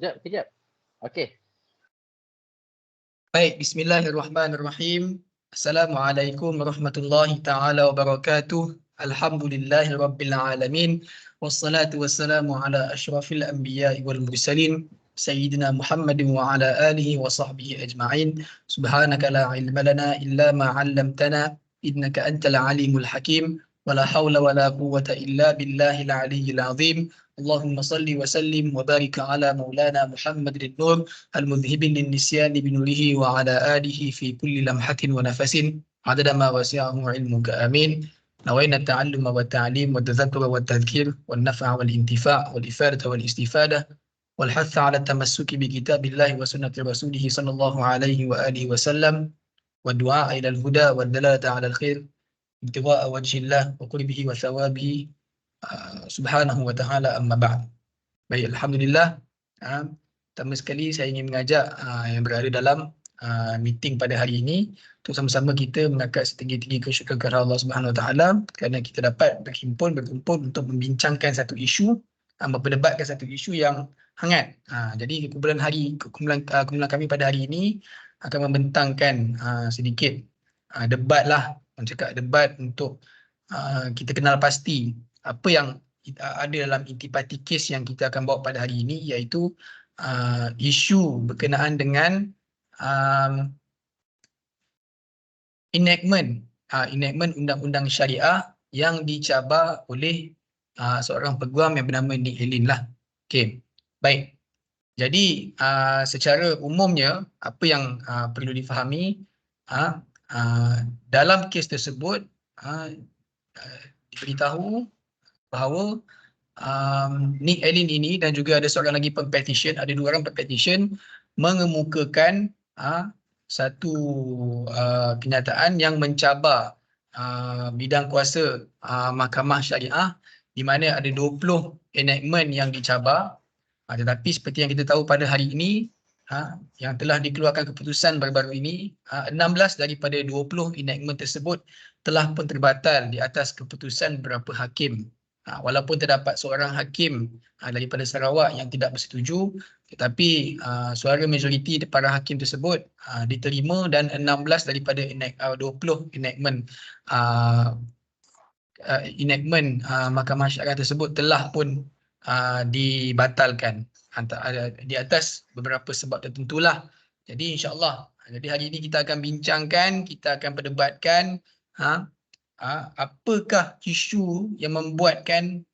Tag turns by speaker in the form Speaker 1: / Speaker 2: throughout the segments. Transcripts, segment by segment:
Speaker 1: Kejap, kejap. Okey.
Speaker 2: Baik, bismillahirrahmanirrahim. Assalamualaikum warahmatullahi taala wabarakatuh. Alhamdulillahirabbil alamin. Wassalatu wassalamu ala asyrafil anbiya'i wal mursalin sayyidina Muhammadin wa ala alihi wa sahbihi ajma'in. Subhanaka la ilma lana illa ma 'allamtana innaka antal alimul hakim. Wala haula wala quwwata illa billahil aliyyil azim. Allahumma salli wa sallim wa barik ala maulana Muhammadin nur المذهب للنسيان بنوره وعلى آله في كل لمحة ونفس عدد ما وسعه علمك آمين. نوينا التعلم والتعليم والتذكر والتذكير والنفع والانتفاع والإفادة والاستفادة والحث على التمسك بكتاب الله وسنة رسوله صلى الله عليه وآله وسلم والدعاء إلى الهدى والدلالة على الخير ابتغاء وجه الله وقربه وثوابه سبحانه وتعالى أما بعد. Baik, Alhamdulillah. Pertama sekali saya ingin mengajak yang berada dalam meeting pada hari ini untuk sama-sama kita mengangkat setinggi-tinggi kesyukuran kepada Allah Subhanahu Wa Taala kerana kita dapat berkumpul untuk membincangkan satu isu, memperdebatkan satu isu yang hangat. Jadi kumpulan kami pada hari ini akan membentangkan sedikit debat lah, cakap debat untuk kita kenal pasti apa yang ada dalam intipati kes yang kita akan bawa pada hari ini, iaitu isu berkenaan dengan enactment undang-undang syariah yang dicabar oleh seorang peguam yang bernama Nick Helin lah. Okey, baik. Jadi secara umumnya apa yang perlu difahami dalam kes tersebut diberitahu bahawa Nick Helin ini dan juga ada seorang lagi pempetition, ada dua orang pempetition mengemukakan satu kenyataan yang mencabar bidang kuasa Mahkamah Syariah, di mana ada 20 enactment yang dicabar. Tetapi seperti yang kita tahu pada hari ini, yang telah dikeluarkan keputusan baru-baru ini, 16 daripada 20 enactment tersebut telah pun terbatal di atas keputusan beberapa hakim. Walaupun terdapat seorang hakim daripada Sarawak yang tidak bersetuju, tetapi suara majoriti para hakim tersebut diterima dan 16 daripada 20 enactment Mahkamah Syariah tersebut telah pun dibatalkan di atas beberapa sebab tertentulah. Jadi insya-Allah, jadi hari ini kita akan bincangkan, kita akan perdebatkan apakah isu yang membuatkan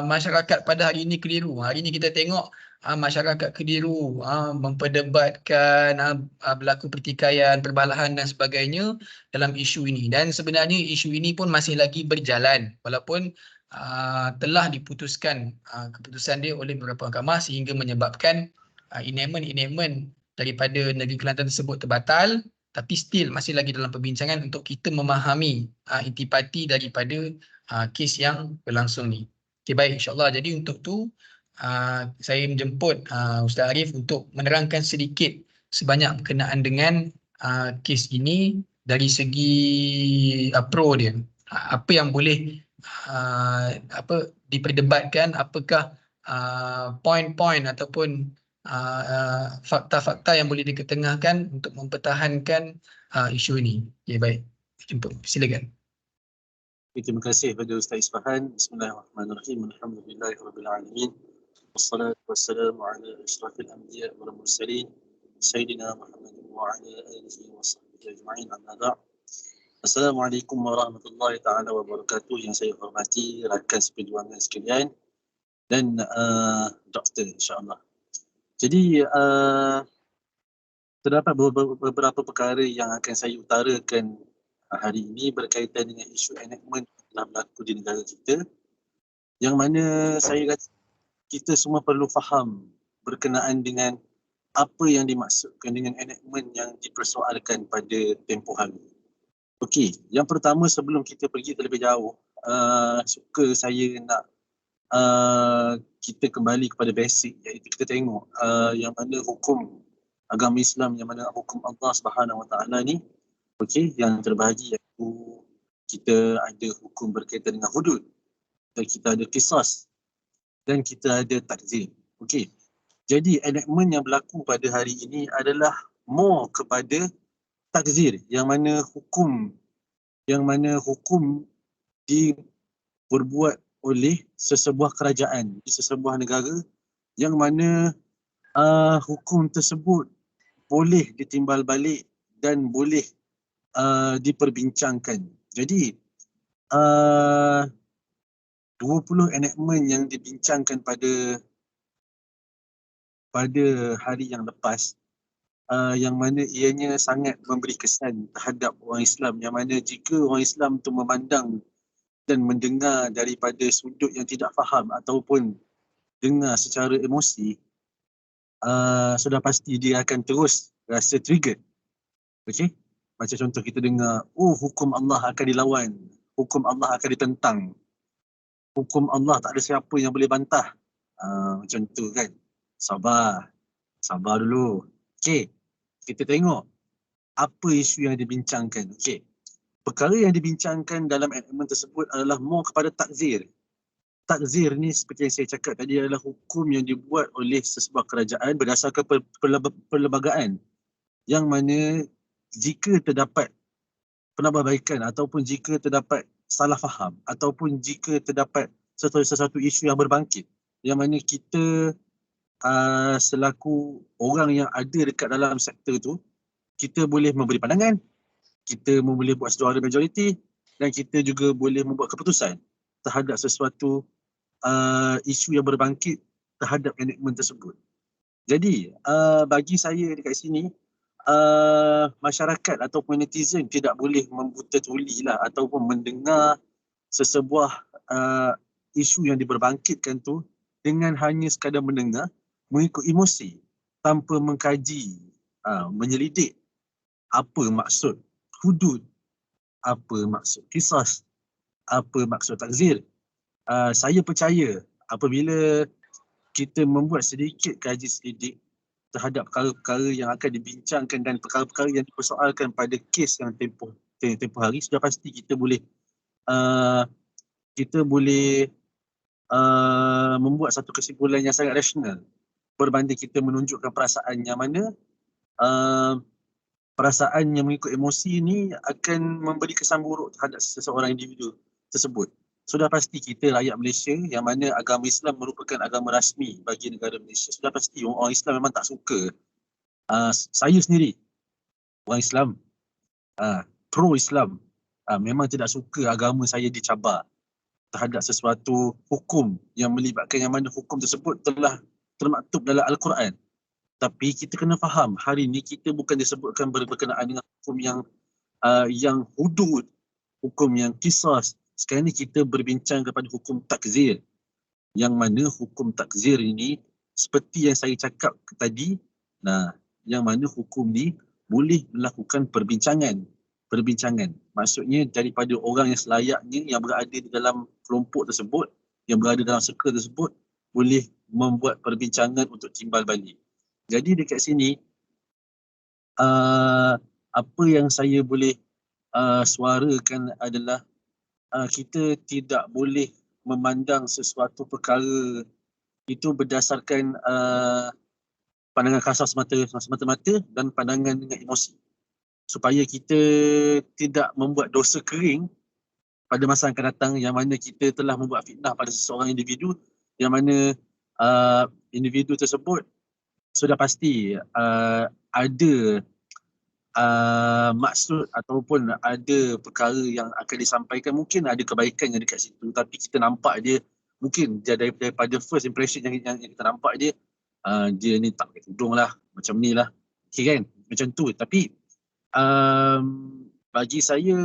Speaker 2: masyarakat pada hari ini keliru. Hari ini kita tengok masyarakat keliru memperdebatkan berlaku pertikaian, perbalahan dan sebagainya dalam isu ini. Dan sebenarnya isu ini pun masih lagi berjalan walaupun telah diputuskan keputusan dia oleh beberapa mahkamah sehingga menyebabkan enactment daripada Negeri Kelantan tersebut terbatal. Tapi still masih lagi dalam perbincangan untuk kita memahami intipati daripada kes yang berlangsung ni. Okay, baik, insyaAllah. Jadi untuk tu saya menjemput Ustaz Arif untuk menerangkan sedikit sebanyak berkenaan dengan kes ini dari segi pro dia. Apa yang boleh diperdebatkan, apakah poin-poin ataupun fakta-fakta yang boleh diketengahkan untuk mempertahankan isu ini. Okay, baik. Jemput. Silakan.
Speaker 3: Terima kasih kepada Ustaz Isfahan. Bismillahirrahmanirrahim. Alhamdulillahirabbil alamin. Wassalatu wassalamu ala asyrafil anbiya wal mursalin sayyidina Muhammadin wa ala alihi wa sahbihi ajma'in. Amma ba'd. Assalamualaikum warahmatullahi taala wabarakatuh. Yang saya hormati rakan seperjuangan sekalian dan doktor insya-Allah. Jadi terdapat beberapa perkara yang akan saya utarakan hari ini berkaitan dengan isu enactment yang telah berlaku di negara kita, yang mana saya rasa kita semua perlu faham berkenaan dengan apa yang dimaksudkan dengan enactment yang dipersoalkan pada tempoh hari. Okey, yang pertama sebelum kita pergi terlebih jauh, suka saya nak kita kembali kepada basic, iaitu kita tengok yang mana hukum agama Islam, yang mana hukum Allah Subhanahu Wa Taala ni, okey, yang terbahagi iaitu kita ada hukum berkaitan dengan hudud, dan kita ada qisas dan kita ada takzir. Okey, Jadi enactment yang berlaku pada hari ini adalah more kepada takzir, yang mana hukum diperbuat oleh sesebuah kerajaan di sesebuah negara, yang mana hukum tersebut boleh ditimbal balik dan boleh diperbincangkan. Jadi 20 enactment yang dibincangkan pada hari yang lepas, yang mana ianya sangat memberi kesan terhadap orang Islam, yang mana jika orang Islam tu memandang dan mendengar daripada sudut yang tidak faham ataupun dengar secara emosi, sudah pasti dia akan terus rasa triggered. Okey? Macam contoh kita dengar, hukum Allah akan dilawan, hukum Allah akan ditentang, hukum Allah tak ada siapa yang boleh bantah. Macam tu kan. Sabar dulu. Okey, kita tengok apa isu yang dibincangkan. Okey, perkara yang dibincangkan dalam enactment tersebut adalah more kepada takzir. Takzir ni seperti yang saya cakap tadi adalah hukum yang dibuat oleh sesebuah kerajaan berdasarkan perlembagaan, yang mana jika terdapat penambahbaikan ataupun jika terdapat salah faham ataupun jika terdapat sesuatu isu yang berbangkit, yang mana kita selaku orang yang ada dekat dalam sektor tu, kita boleh memberi pandangan, kita boleh buat suara majoriti, dan kita juga boleh membuat keputusan terhadap sesuatu isu yang berbangkit terhadap enactment tersebut. Jadi bagi saya dekat sini, masyarakat ataupun netizen tidak boleh membuta tuli lah ataupun mendengar sesebuah isu yang diberbangkitkan tu dengan hanya sekadar mendengar, mengikut emosi tanpa mengkaji, menyelidik apa maksud hudud, apa maksud qisas, apa maksud takzir. Saya percaya apabila kita membuat sedikit kaji selidik terhadap perkara-perkara yang akan dibincangkan dan perkara-perkara yang dipersoalkan pada kes yang tempoh hari, sudah pasti kita boleh membuat satu kesimpulan yang sangat rasional berbanding kita menunjukkan perasaan yang mana perasaan yang mengikut emosi ni akan memberi kesan buruk terhadap seseorang individu tersebut. Sudah pasti kita rakyat Malaysia yang mana agama Islam merupakan agama rasmi bagi negara Malaysia, sudah pasti orang Islam memang tak suka. Saya sendiri orang Islam, pro-Islam, memang tidak suka agama saya dicabar terhadap sesuatu hukum yang melibatkan, yang mana hukum tersebut telah termaktub dalam Al-Quran. Tapi kita kena faham, hari ini kita bukan disebutkan berkenaan dengan hukum yang hudud, hukum yang qisas. Sekarang ni kita berbincang kepada hukum takzir, yang mana hukum takzir ini seperti yang saya cakap tadi, yang mana hukum ni boleh melakukan perbincangan. Maksudnya daripada orang yang selayaknya yang berada di dalam kelompok tersebut, yang berada dalam circle tersebut, boleh membuat perbincangan untuk timbal balik. Jadi dekat sini, apa yang saya boleh suarakan adalah kita tidak boleh memandang sesuatu perkara itu berdasarkan pandangan kasar semata-mata dan pandangan dengan emosi, supaya kita tidak membuat dosa kering pada masa yang akan datang, yang mana kita telah membuat fitnah pada seseorang individu, yang mana individu tersebut sudah pasti ada maksud ataupun ada perkara yang akan disampaikan. Mungkin ada kebaikan yang dekat situ, tapi kita nampak dia, mungkin dia daripada first impression yang kita nampak dia, dia ni tak pakai tudung lah, macam ni lah, okay kan, macam tu. Tapi bagi saya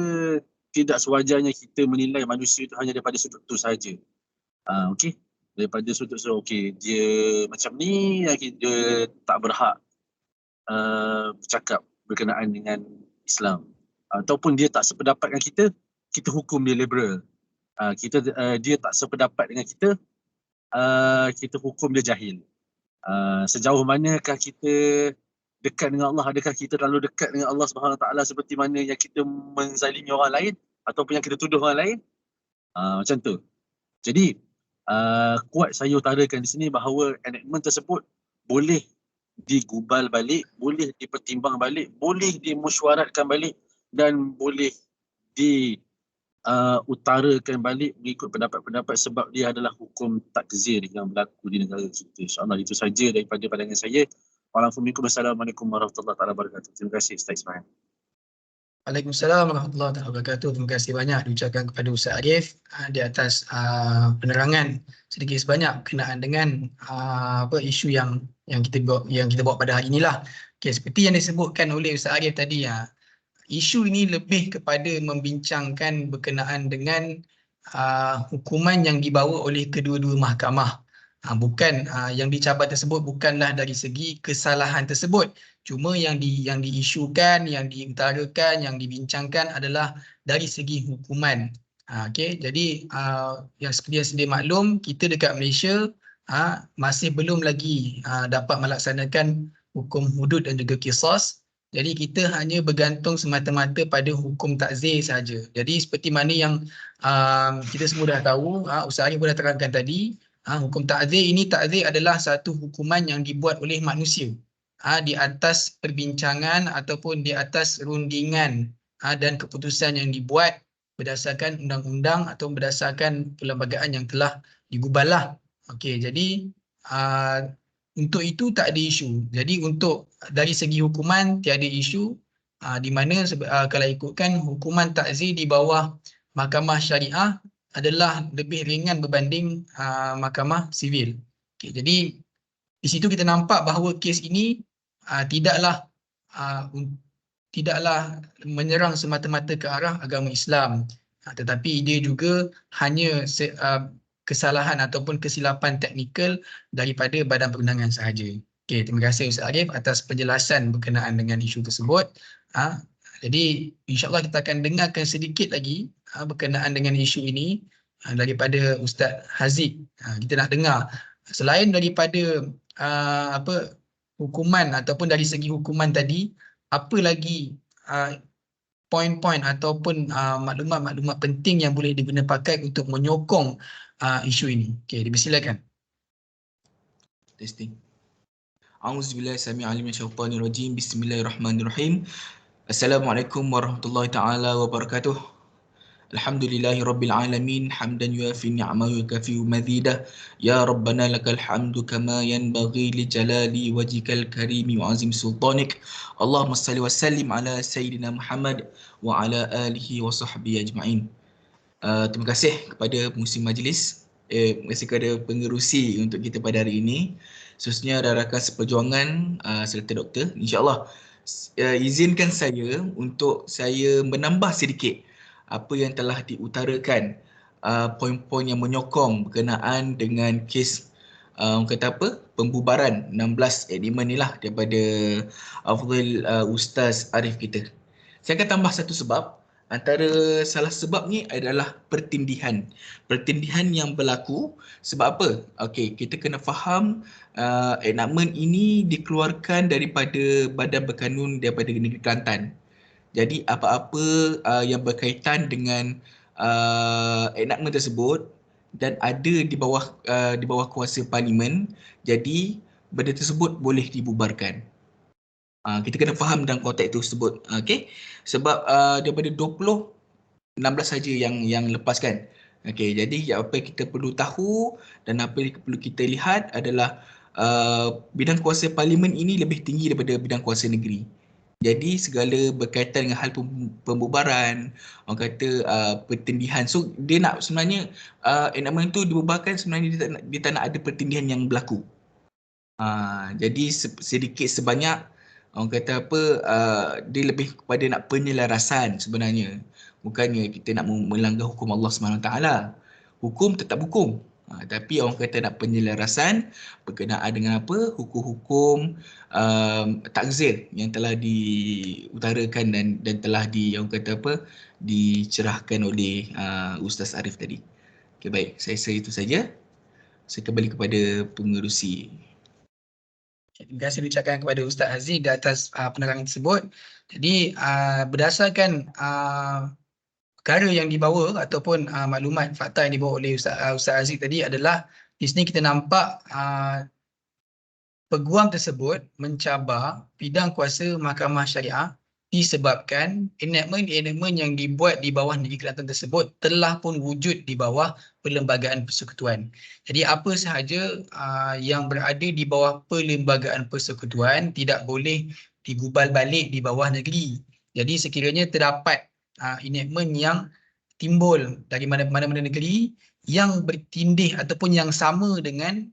Speaker 3: tidak sewajarnya kita menilai manusia itu hanya daripada sudut tu saja. Okay, daripada sudut okay, dia macam ni, dia tak berhak bercakap berkenaan dengan Islam, ataupun dia tak sependapat dengan kita hukum dia liberal. Dia tak sependapat dengan kita hukum dia jahil. Sejauh manakah kita dekat dengan Allah? Adakah kita terlalu dekat dengan Allah Subhanahu Wa Taala seperti mana yang kita menzalimi orang lain ataupun yang kita tuduh orang lain? Macam tu. Jadi kuat saya utarakan di sini bahawa enactment tersebut boleh digubal balik, boleh dipertimbang balik, boleh dimesyuaratkan balik dan boleh utarakan balik mengikut pendapat-pendapat sebab dia adalah hukum takzir yang berlaku di negara kita. InsyaAllah itu saja daripada pandangan saya. Assalamualaikum warahmatullahi wabarakatuh. Terima kasih Ustaz Ismail.
Speaker 2: Waalaikumsalam warahmatullahi wabarakatuh. Terima kasih banyak diucapkan kepada Ustaz Arif di atas penerangan sedikit sebanyak berkenaan dengan isu yang kita bawa pada hari inilah. Okey, seperti yang disebutkan oleh Ustaz Arif tadi, isu ini lebih kepada membincangkan berkenaan dengan hukuman yang dibawa oleh kedua-dua mahkamah. Bukan yang dicabar tersebut bukanlah dari segi kesalahan tersebut. Cuma yang diisukan, yang diutarakan, yang dibincangkan adalah dari segi hukuman. Okey, jadi yang seperti yang sedia maklum, kita dekat Malaysia masih belum lagi dapat melaksanakan hukum hudud dan juga qisas. Jadi kita hanya bergantung semata-mata pada hukum takzir saja. Jadi seperti mana yang kita semua dah tahu, Ustaz Arif pun dah terangkan tadi, hukum takzir adalah satu hukuman yang dibuat oleh manusia di atas perbincangan ataupun di atas rundingan dan keputusan yang dibuat berdasarkan undang-undang atau berdasarkan perlembagaan yang telah diguballah. Okey, jadi untuk itu tak ada isu. Jadi untuk dari segi hukuman tiada isu, di mana kalau ikutkan hukuman takzir di bawah mahkamah syariah adalah lebih ringan berbanding mahkamah sivil. Okay, jadi di situ kita nampak bahawa kes ini tidaklah menyerang semata-mata ke arah agama Islam, tetapi dia juga hanya kesalahan ataupun kesilapan teknikal daripada badan perundangan sahaja. Okey, terima kasih Ustaz Arif atas penjelasan berkenaan dengan isu tersebut. Jadi insya-Allah kita akan dengarkan sedikit lagi berkenaan dengan isu ini daripada Ustaz Haziq. Kita nak dengar selain daripada hukuman ataupun dari segi hukuman tadi, apa lagi poin-poin ataupun maklumat-maklumat penting yang boleh digunakan pakai untuk menyokong isu ini. Okey, dipersilakan.
Speaker 1: Testing. A'udzubillahi samii'al alim minasyaitonir rajim. Bismillahirrahmanirrahim. Assalamualaikum warahmatullahi taala wabarakatuh. Alhamdulillahi rabbil alamin, hamdan yuafi ni'amahu wa yukafi mazidah. Ya Rabbana lakal hamdu kama yanbaghi li jalali wajhikal karimi wa azim sultanik. Allahumma salli wa sallim ala sayyidina Muhammad wa ala alihi wa sahbihi ajma'in. Terima kasih kepada pengurusi majlis, terima kasih kepada pengerusi untuk kita pada hari ini, khususnya rakan seperjuangan serta doktor. InsyaAllah izinkan saya untuk saya menambah sedikit apa yang telah diutarakan, poin-poin yang menyokong berkenaan dengan kes kata apa, pembubaran 16 elemen ni lah daripada Afdal Ustaz Arif kita. Saya akan tambah satu sebab. Antara salah sebab ni adalah pertindihan. Pertindihan yang berlaku sebab apa? Okey, kita kena faham enakmen ini dikeluarkan daripada Badan Berkanun daripada Negeri Kelantan. Jadi apa-apa yang berkaitan dengan enakmen tersebut dan ada di bawah kuasa parlimen, jadi benda tersebut boleh dibubarkan. Kita kena faham dalam konteks tersebut. Okey, sebab daripada 16 saja yang lepaskan. Okey, jadi apa yang kita perlu tahu dan apa yang perlu kita lihat adalah bidang kuasa parlimen ini lebih tinggi daripada bidang kuasa negeri. Jadi segala berkaitan dengan hal pembubaran, orang kata pertindihan. So dia nak sebenarnya enakmen itu dibubarkan, sebenarnya dia tak nak ada pertindihan yang berlaku. Jadi sedikit sebanyak orang kata apa, dia lebih kepada nak penyelarasan sebenarnya. Bukannya kita nak melanggar hukum Allah SWT. Hukum tetap hukum. Tapi orang kata nak penyelarasan berkenaan dengan apa, hukum-hukum takzir yang telah diutarakan dan telah orang kata apa, dicerahkan oleh Ustaz Arif tadi. Okay, baik, saya itu saja. Saya kembali kepada pengerusi.
Speaker 2: Terima kasih diucapkan kepada Ustaz Haziq di atas penerangan tersebut. Jadi berdasarkan perkara yang dibawa ataupun maklumat fakta yang dibawa oleh Ustaz Haziq tadi adalah di sini kita nampak peguam tersebut mencabar bidang kuasa Mahkamah Syariah disebabkan enakmen-enakmen yang dibuat di bawah Negeri Kelantan tersebut telah pun wujud di bawah Perlembagaan Persekutuan. Jadi apa sahaja yang berada di bawah Perlembagaan Persekutuan tidak boleh digubal balik di bawah negeri. Jadi sekiranya terdapat enakmen yang timbul dari mana-mana negeri yang bertindih ataupun yang sama dengan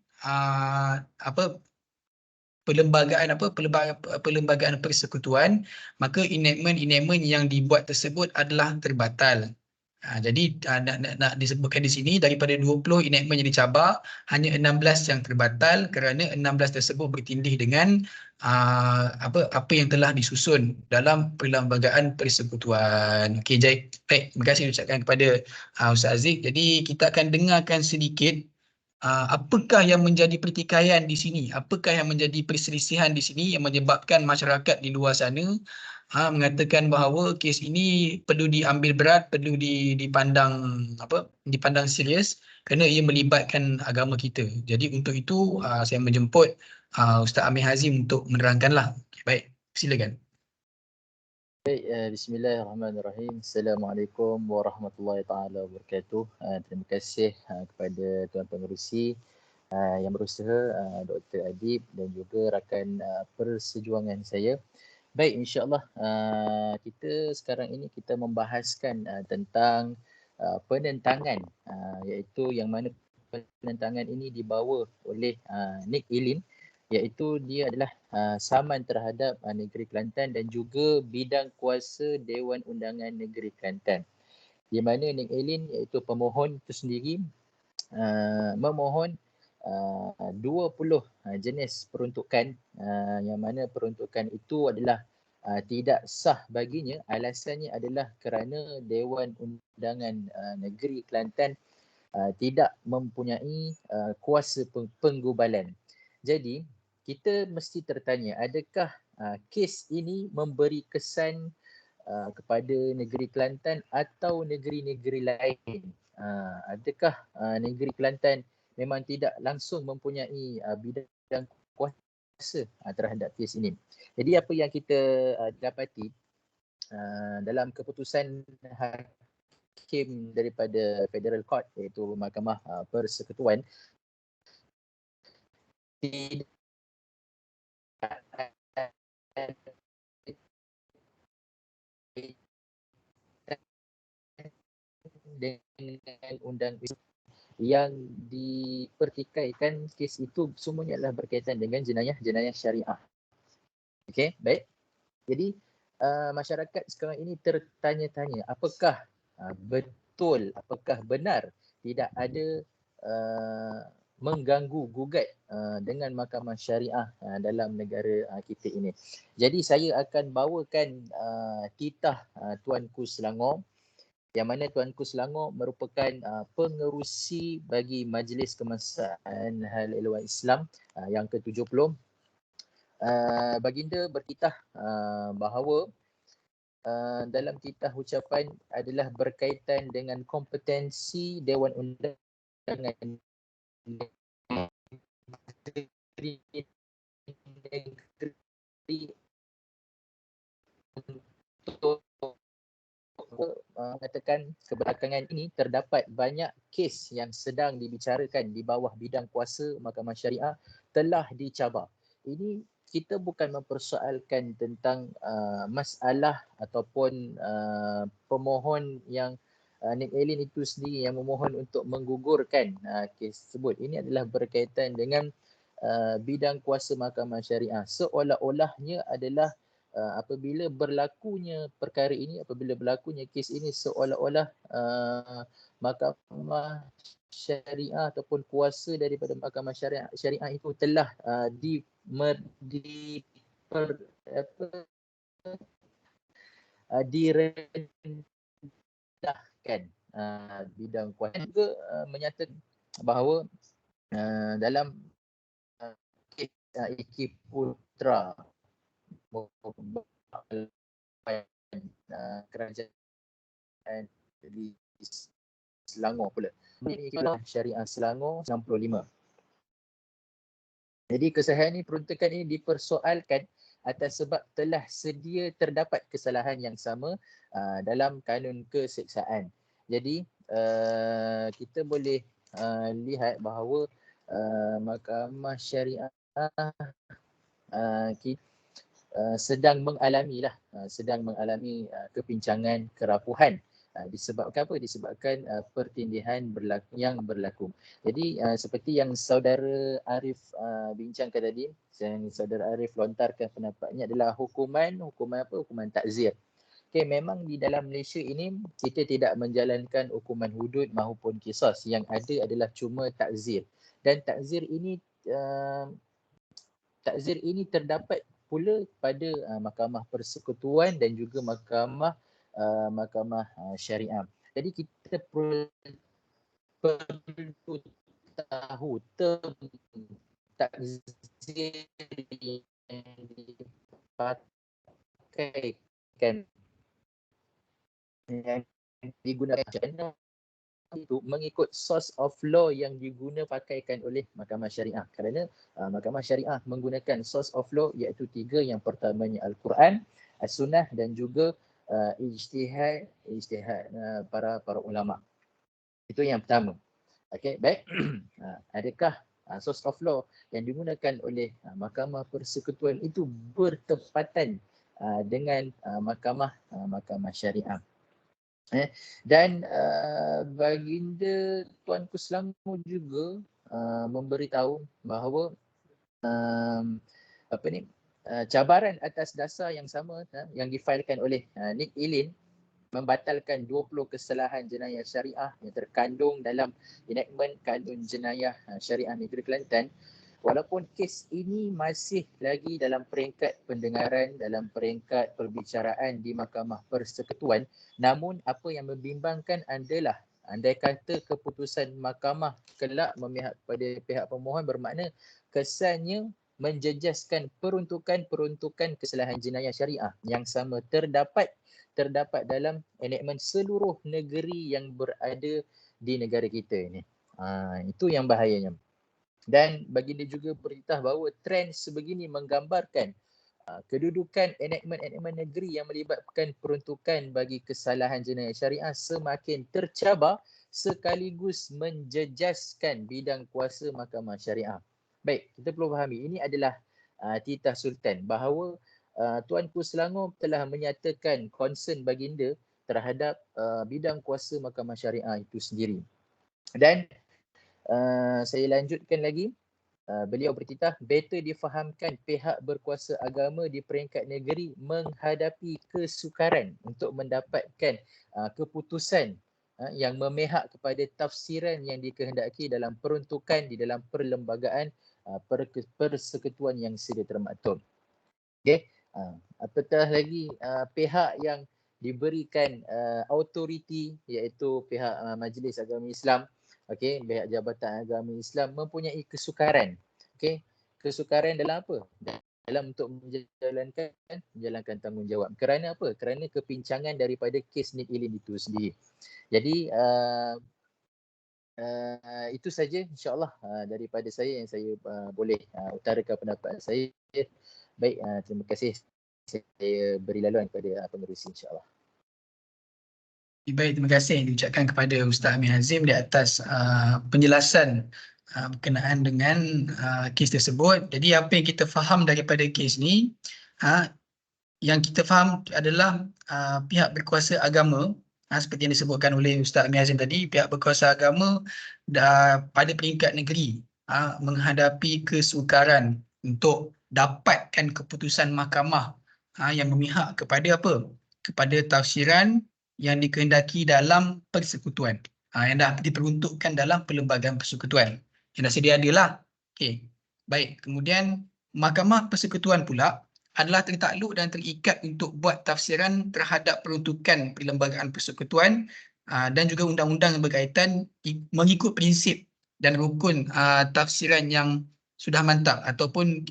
Speaker 2: perlembagaan persekutuan, maka enactment yang dibuat tersebut adalah terbatal. Jadi nak disebutkan di sini daripada 20 enactment yang dicabar, hanya 16 yang terbatal kerana 16 tersebut bertindih dengan apa yang telah disusun dalam perlembagaan persekutuan. Okey, baik, terima kasih ucapkan kepada Ustaz Aziz. Jadi kita akan dengarkan sedikit apakah yang menjadi pertikaian di sini? Apakah yang menjadi perselisihan di sini yang menyebabkan masyarakat di luar sana mengatakan bahawa kes ini perlu diambil berat, perlu dipandang serius kerana ia melibatkan agama kita. Jadi untuk itu saya menjemput Ustaz Amir Hazim untuk menerangkanlah. Okay, baik, silakan.
Speaker 4: Baik, bismillahirrahmanirrahim. Assalamualaikum warahmatullahi taala wabarakatuh. Terima kasih kepada tuan pengerusi yang berusaha, Dr. Adib dan juga rakan persejuangan saya. Baik, insya-Allah kita sekarang ini kita membahaskan tentang penentangan, iaitu yang mana penentangan ini dibawa oleh Nick Eileen, iaitu dia adalah saman terhadap Negeri Kelantan dan juga bidang kuasa Dewan Undangan Negeri Kelantan. Di mana Nick Eileen iaitu pemohon itu sendiri memohon 20 jenis peruntukan yang mana peruntukan itu adalah tidak sah baginya. Alasannya adalah kerana Dewan Undangan Negeri Kelantan tidak mempunyai kuasa penggubalan. Jadi kita mesti tertanya, adakah kes ini memberi kesan kepada negeri Kelantan atau negeri-negeri lain? Adakah negeri Kelantan memang tidak langsung mempunyai bidang kuasa terhadap kes ini? Jadi apa yang kita dapati dalam keputusan hakim daripada Federal Court, iaitu Mahkamah Persekutuan, tidak dengan undang yang dipertikaikan kes itu semuanya adalah berkaitan dengan jenayah syariah. Okey, baik. Jadi masyarakat sekarang ini tertanya-tanya apakah betul, apakah benar tidak ada mengganggu gugat dengan Mahkamah Syariah dalam negara kita ini. Jadi saya akan bawakan titah Tuanku Selangor, yang mana Tuanku Selangor merupakan pengerusi bagi Majlis Kemaslahatan Hal Ehwal Islam yang ke-70. Baginda bertitah bahawa dalam titah ucapan adalah berkaitan dengan kompetensi Dewan Undangan Negeri untuk mengatakan kebelakangan ini terdapat banyak kes yang sedang dibicarakan di bawah bidang kuasa Mahkamah Syariah telah dicabar. Ini kita bukan mempersoalkan tentang masalah ataupun pemohon yang Nick Eileen itu sendiri yang memohon untuk menggugurkan kes tersebut. Ini adalah berkaitan dengan bidang kuasa Mahkamah Syariah. Seolah-olahnya adalah apabila berlakunya perkara ini, apabila berlakunya kes ini, seolah-olah Mahkamah Syariah ataupun kuasa daripada Mahkamah Syariah itu telah direndahkan bidang kuasa. Juga menyatakan bahawa dalam kes Iki Putra kerajaan di Selangor pula. Ini Syariah Selangor 65. Jadi kesalahan ini, peruntukan ini dipersoalkan atas sebab telah sedia terdapat kesalahan yang sama dalam kanun keseksaan. Jadi kita boleh lihat bahawa Mahkamah Syariah sedang mengalami kepincangan kerapuhan. Disebabkan apa? Disebabkan pertindihan yang berlaku. Jadi seperti yang saudara Arif bincangkan tadi, yang saudara Arif lontarkan pendapatnya adalah hukuman apa? Hukuman takzir. Okay, memang di dalam Malaysia ini kita tidak menjalankan hukuman hudud maupun qisas. Yang ada adalah cuma takzir. Dan takzir ini terdapat pula pada Mahkamah Persekutuan dan juga Mahkamah Syariah. Jadi kita perlu tahu takzir yang dipakaikan, yang digunakan itu mengikut source of law yang pakaikan oleh Mahkamah Syariah. Kerana Mahkamah Syariah menggunakan source of law iaitu 3. Yang pertamanya Al-Quran, As-Sunnah dan juga ijtihad para ulama. Itu yang pertama. Okey, baik. Adakah source of law yang digunakan oleh Mahkamah Persekutuan itu bertepatan dengan Mahkamah Syariah? Dan baginda Tuanku Selangor juga memberitahu bahawa cabaran atas dasar yang sama yang difailkan oleh Nick Eileen membatalkan 20 kesalahan jenayah syariah yang terkandung dalam enactment Kanun Jenayah Syariah Negeri Kelantan. Walaupun kes ini masih lagi dalam peringkat pendengaran, dalam peringkat perbicaraan di Mahkamah Persekutuan, namun apa yang membimbangkan adalah andai kata keputusan mahkamah kelak memihak kepada pihak pemohon, bermakna kesannya menjejaskan peruntukan kesalahan jenayah syariah yang sama terdapat dalam enactment seluruh negeri yang berada di negara kita ini. Itu yang bahayanya. Dan baginda juga beritahu bahawa trend sebegini menggambarkan kedudukan enactment negeri yang melibatkan peruntukan bagi kesalahan jenayah syariah semakin tercabar sekaligus menjejaskan bidang kuasa Mahkamah Syariah. Baik, kita perlu fahami ini adalah titah sultan bahawa Tuanku Selangor telah menyatakan concern baginda terhadap bidang kuasa Mahkamah Syariah itu sendiri. Dan saya lanjutkan lagi. Beliau bertitah better difahamkan pihak berkuasa agama di peringkat negeri menghadapi kesukaran untuk mendapatkan keputusan yang memihak kepada tafsiran yang dikehendaki dalam peruntukan di dalam perlembagaan persekutuan yang sedia termaktub. Okey, apatah lagi pihak yang diberikan autoriti iaitu pihak Majlis Agama Islam, okey, pihak Jabatan Agama Islam mempunyai kesukaran. Okey, kesukaran dalam apa? Dalam untuk menjalankan tanggungjawab. Kerana apa? Kerana kepincangan daripada kes Nick Eileen itu sendiri. Jadi itu saja insya-Allah daripada saya yang saya boleh utarakan pendapat saya. Baik, terima kasih. Saya beri laluan kepada pengerusi insya-Allah.
Speaker 2: Baik, terima kasih diucapkan kepada Ustaz Amir Hazim di atas penjelasan berkenaan dengan kes tersebut. Jadi apa yang kita faham daripada kes ni, yang kita faham adalah pihak berkuasa agama, seperti yang disebutkan oleh Ustaz Amir Hazim tadi, pihak berkuasa agama pada peringkat negeri menghadapi kesukaran untuk dapatkan keputusan mahkamah yang memihak kepada apa? Kepada tafsiran yang dikehendaki dalam persekutuan, yang dah diperuntukkan dalam perlembagaan persekutuan yang dah sedia ada lah. Okey, baik. Kemudian Mahkamah Persekutuan pula adalah tertakluk dan terikat untuk buat tafsiran terhadap peruntukan perlembagaan persekutuan dan juga undang-undang yang berkaitan mengikut prinsip dan rukun tafsiran yang sudah mantap ataupun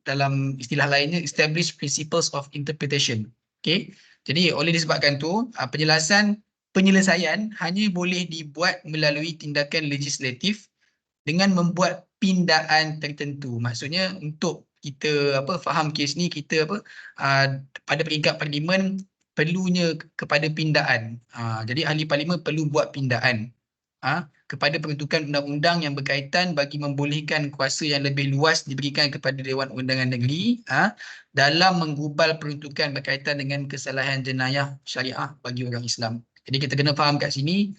Speaker 2: dalam istilah lainnya established principles of interpretation. Okey. Jadi oleh disebabkan tu penyelesaian hanya boleh dibuat melalui tindakan legislatif dengan membuat pindaan tertentu. Maksudnya untuk kita faham kes ni, kita pada peringkat parlimen perlunya kepada pindaan. Jadi ahli parlimen perlu buat pindaan kepada peruntukan undang-undang yang berkaitan bagi membolehkan kuasa yang lebih luas diberikan kepada Dewan Undangan Negeri dalam menggubal peruntukan berkaitan dengan kesalahan jenayah syariah bagi orang Islam. Jadi kita kena faham kat sini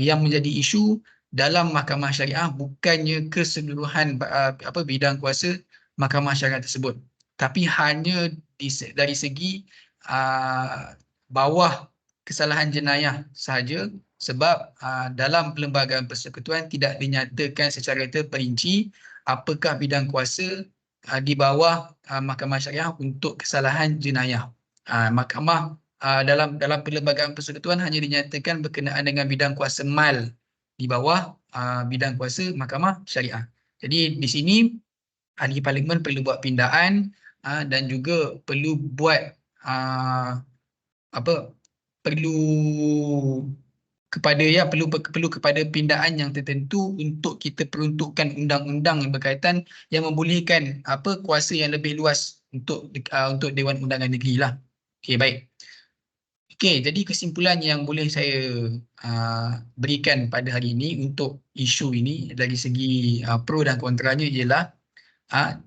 Speaker 2: yang menjadi isu dalam mahkamah syariah bukannya keseluruhan bidang kuasa mahkamah syariah tersebut, tapi hanya dari segi bawah kesalahan jenayah sahaja, sebab dalam Perlembagaan Persekutuan tidak dinyatakan secara terperinci apakah bidang kuasa di bawah mahkamah syariah untuk kesalahan jenayah. Mahkamah dalam Perlembagaan Persekutuan hanya dinyatakan berkenaan dengan bidang kuasa mal di bawah bidang kuasa mahkamah syariah. Jadi di sini ahli parlimen perlu buat pindaan dan juga perlu buat perlu kepada pindaan yang tertentu untuk kita peruntukkan undang-undang yang berkaitan yang membolehkan kuasa yang lebih luas untuk Dewan Undangan Negeri lah. Okey, baik. Okey, jadi kesimpulan yang boleh saya berikan pada hari ini untuk isu ini dari segi pro dan kontranya ialah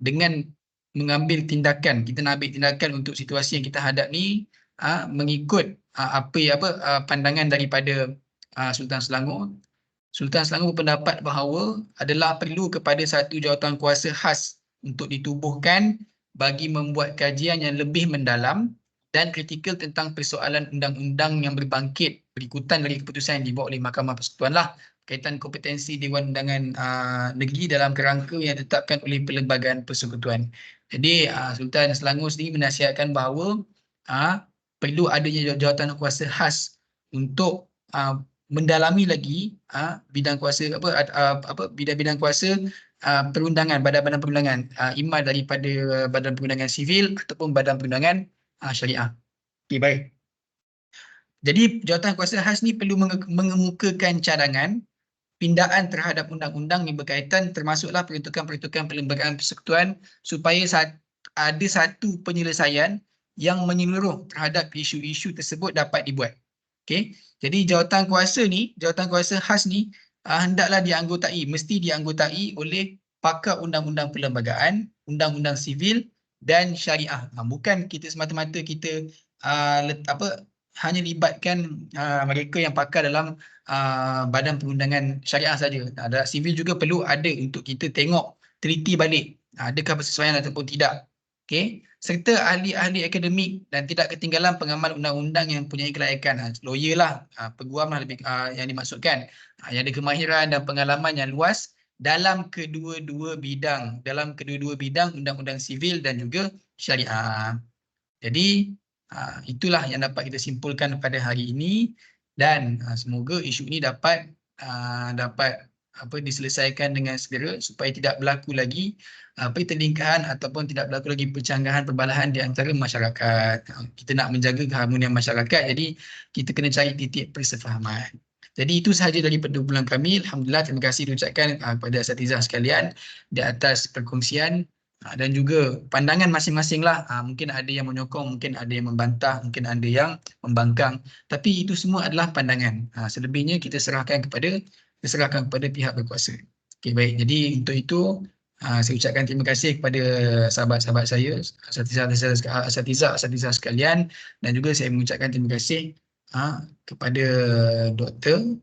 Speaker 2: dengan mengambil tindakan, kita nak ambil tindakan untuk situasi yang kita hadap ni mengikut pandangan daripada Sultan Selangor. Sultan Selangor berpendapat bahawa adalah perlu kepada satu jawatan kuasa khas untuk ditubuhkan bagi membuat kajian yang lebih mendalam dan kritikal tentang persoalan undang-undang yang berbangkit berikutan dari keputusan yang dibuat oleh Mahkamah Persekutuan lah, berkaitan kompetensi Dewan Undangan Negeri dalam kerangka yang ditetapkan oleh Perlembagaan Persekutuan. Jadi Sultan Selangor sendiri menasihatkan bahawa perlu adanya jawatan kuasa khas untuk mendalami lagi bidang kuasa bidang kuasa perundangan, badan-badan perundangan, ima daripada badan perundangan sivil ataupun badan perundangan syariah. Okay, baik. Jadi jawatan kuasa khas ni perlu mengemukakan cadangan pindaan terhadap undang-undang yang berkaitan, termasuklah peruntukan-peruntukan Perlembagaan Persekutuan, supaya ada satu penyelesaian yang menyeluruh terhadap isu-isu tersebut dapat dibuat. Okey. Jadi jawatan kuasa khas ni hendaklah mesti dianggotai oleh pakar undang-undang perlembagaan, undang-undang sivil dan syariah. Bukan kita semata-mata kita hanya libatkan mereka yang pakar dalam badan perundangan syariah saja. Dalam sivil juga perlu ada untuk kita tengok, teliti balik adakah bersesuaian ataupun tidak. Okey, serta ahli-ahli akademik dan tidak ketinggalan pengamal undang-undang yang mempunyai kelaikan. Lawyer lah, peguam lah lebih yang dimaksudkan, yang ada kemahiran dan pengalaman yang luas dalam kedua-dua bidang undang-undang sivil dan juga syariah. Jadi itulah yang dapat kita simpulkan pada hari ini, dan semoga isu ini dapat diselesaikan dengan segera supaya tidak berlaku lagi pertelingkahan ataupun tidak berlaku lagi percanggahan perbalahan di antara masyarakat. Kita nak menjaga keharmonian masyarakat, jadi kita kena cari titik persefahaman. Jadi itu sahaja daripada bulan kami. Alhamdulillah, terima kasih diucapkan kepada asatizah sekalian di atas perkongsian dan juga pandangan masing-masing lah. Mungkin ada yang menyokong, mungkin ada yang membantah, mungkin ada yang membangkang, tapi itu semua adalah pandangan. Selebihnya kita serahkan kepada pihak berkuasa. Okey, baik. Jadi untuk itu saya ucapkan terima kasih kepada sahabat-sahabat saya, asatizah sekalian, dan juga saya mengucapkan terima kasih kepada doktor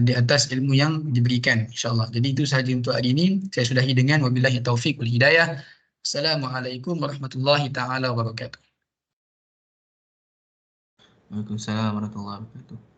Speaker 2: di atas ilmu yang diberikan, insya-Allah. Jadi itu sahaja untuk hari ini. Saya sudahi dengan wabillahi taufik wal hidayah. Assalamualaikum warahmatullahi taala wabarakatuh.
Speaker 1: Waalaikumsalam warahmatullahi wabarakatuh.